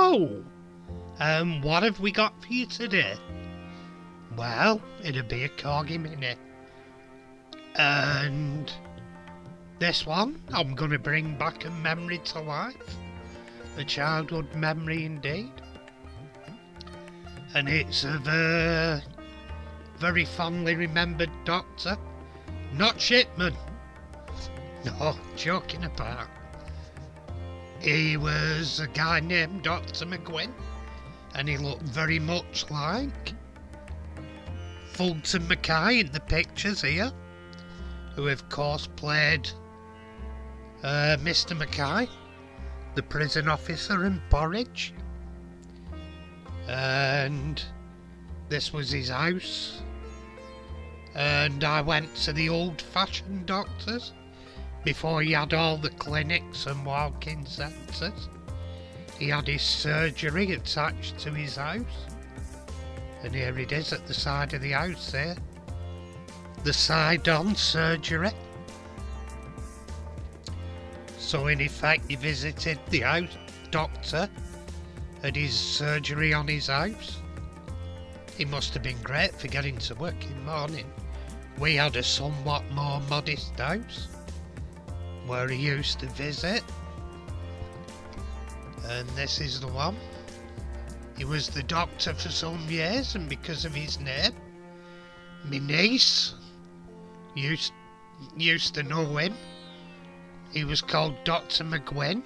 So, what have we got for you today? Well, it'll be a corgi mini. And this one, I'm going to bring back a memory to life. A childhood memory indeed. And it's of a very fondly remembered doctor. Not Shipman. No, joking apart. He was a guy named Dr. McQueen. And he looked very much like Fulton Mackay in the pictures here. Who of course played Mr. Mackay, the prison officer in Porridge. And this was his house. And I went to the old-fashioned doctors before he had all the clinics and walk-in centres. He had his surgery attached to his house. And here it is at the side of the house there. The side-on surgery. So in effect he visited the house doctor at his surgery on his house. It must have been great for getting to work in the morning. We had a somewhat more modest house where he used to visit. And this is the one. He was the doctor for some years, and because of his name, my niece used to know him. He was called Dr. McQueen,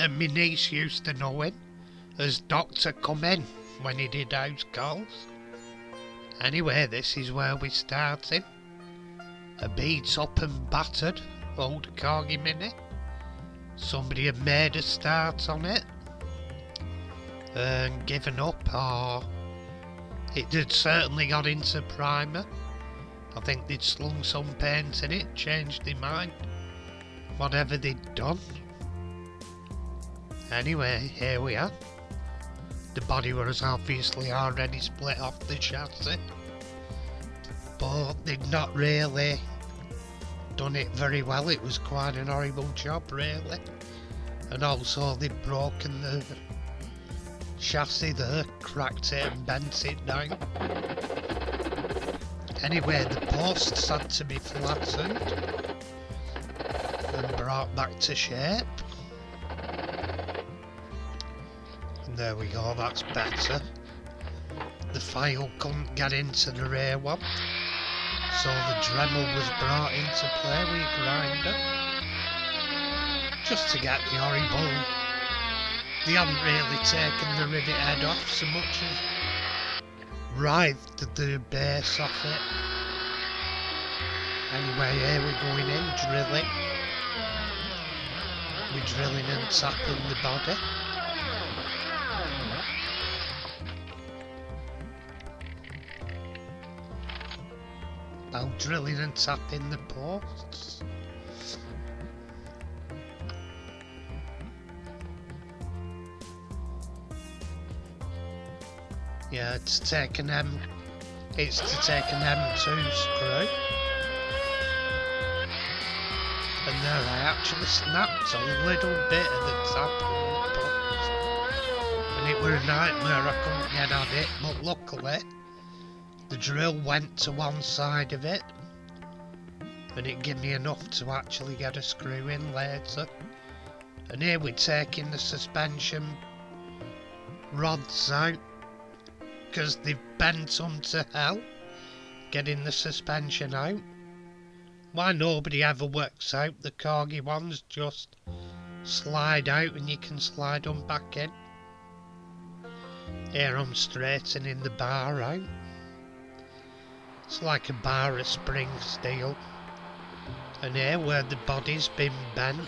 and my niece used to know him as Dr. Come In when he did house calls. Anyway, this is where we started. A beat up and battered old corgi mini. Somebody had made a start on it and given up, or it had certainly got into primer. I think they'd slung some paint in it, changed their mind, whatever they'd done. Anyway, here we are. The body was obviously already split off the chassis, but they'd not really done it very well. It was quite an horrible job, really. And also they'd broken the chassis there, cracked it and bent it down. Anyway, the posts had to be flattened and brought back to shape. And there we go, that's better. The file couldn't get into the rear one, so the Dremel was brought into play with a grinder, just to get the horrible. They hadn't really taken the rivet head off so much as writhed the base off it. Anyway, here we're going in, drilling. We're drilling and tapping the body. Now drilling and tapping the posts. Yeah, it's to take an M2 screw. And there I actually snapped a little bit of the tap on the post. And it were a nightmare, I couldn't get at it, but luckily the drill went to one side of it and it gave me enough to actually get a screw in later. And here we're taking the suspension rods out, because they've bent them to hell getting the suspension out. Why nobody ever works out the corgi ones, just slide out and you can slide them back in. Here I'm straightening the bar out. It's like a bar of spring steel. And here where the body's been bent,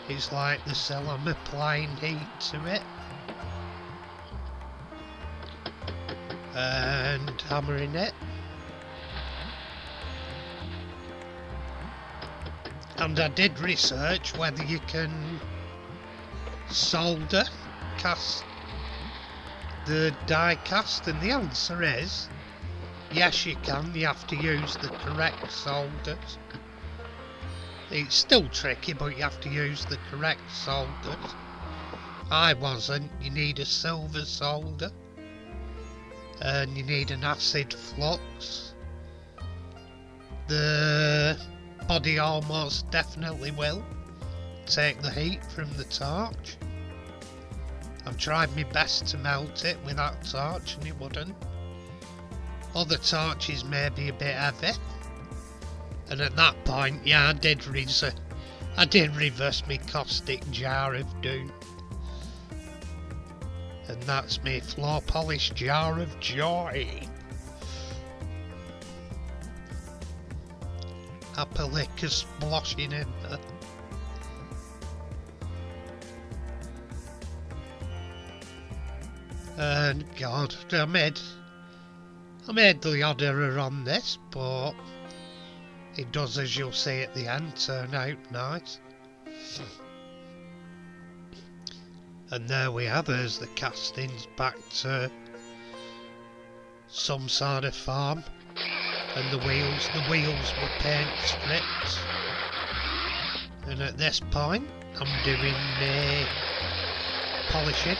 it's like the cell I'm applying heat to it. And hammering it. And I did research whether you can solder cast the die cast, and the answer is yes, you can. You have to use the correct solders. It's still tricky, but you have to use the correct solders. I wasn't. You need a silver solder, and you need an acid flux. The body almost definitely will take the heat from the torch. I've tried my best to melt it with that torch and it wouldn't. Other torches may be a bit heavy, and at that point, yeah, I did reverse my caustic jar of doom. And that's me floor polish jar of joy. Happily splashing in there. And God, I made the odd error on this, but it does, as you'll see at the end, turn out nice. And there we have, there's the castings back to some sort of farm. And the wheels were paint stripped. And at this point, I'm doing polishing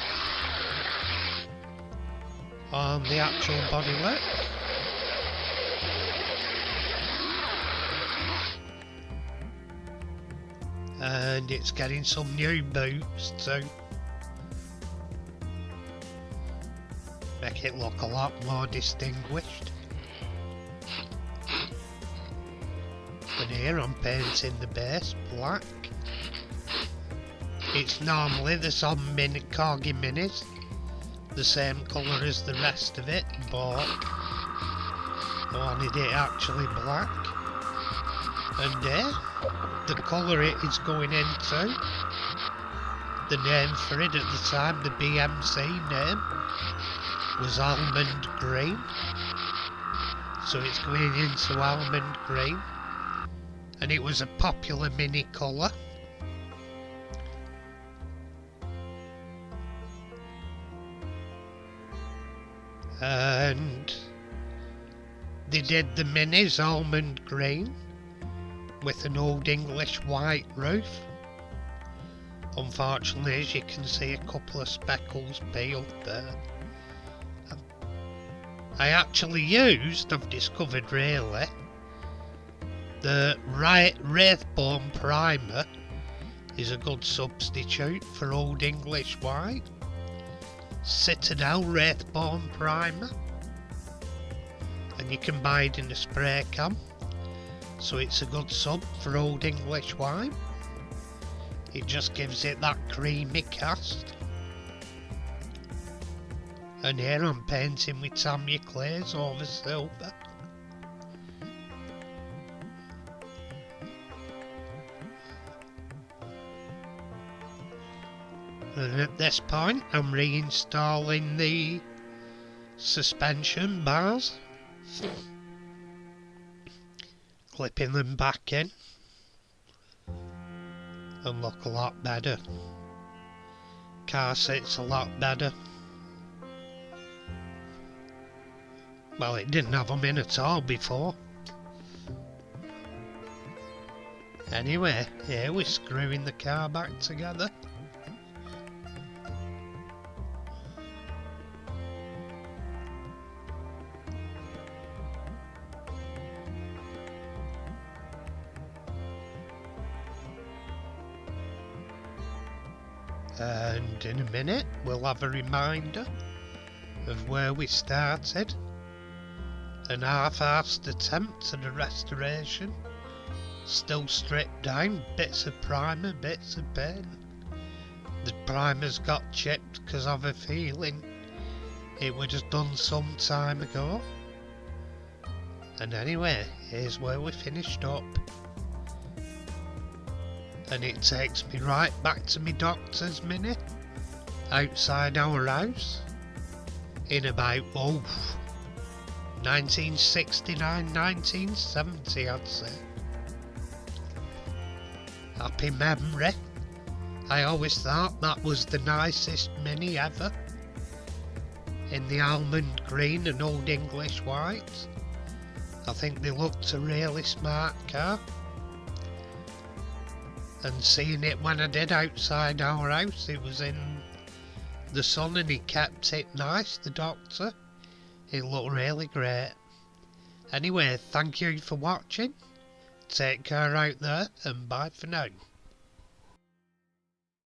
on the actual bodywork. And it's getting some new boots too. Make it look a lot more distinguished. And here I'm painting the base black. It's normally the some corgi minis, the same colour as the rest of it, but I wanted it actually black. And there, the colour it is going into, the name for it at the time, the BMC name, was almond green. So it's going into almond green. And it was a popular mini colour. And they did the minis almond green with an old English white roof. Unfortunately, as you can see, a couple of speckles peeled there. I actually used, I've discovered really, the Wraithbone primer is a good substitute for Old English white. Citadel Wraithbone primer, and you can buy it in a spray can, so it's a good sub for Old English white. It just gives it that creamy cast. And here I'm painting with Tamiya clays over silver. And at this point I'm reinstalling the suspension bars, clipping them back in, and look a lot better. Car sits a lot better. Well, it didn't have them in at all before. Anyway, here we're screwing the car back together. And in a minute we'll have a reminder of where we started. An half-assed attempt at a restoration, still stripped down, bits of primer, bits of paint. The primer's got chipped because I've a feeling it was done some time ago. And anyway, here's where we finished up. And it takes me right back to my doctor's mini, outside our house, in about, 1969, 1970 I'd say. Happy memory. I always thought that was the nicest mini ever. In the almond green and Old English white. I think they looked a really smart car. And seeing it when I did outside our house, it was in the sun and he kept it nice, the doctor. It looked really great. Anyway, thank you for watching. Take care out there and bye for now.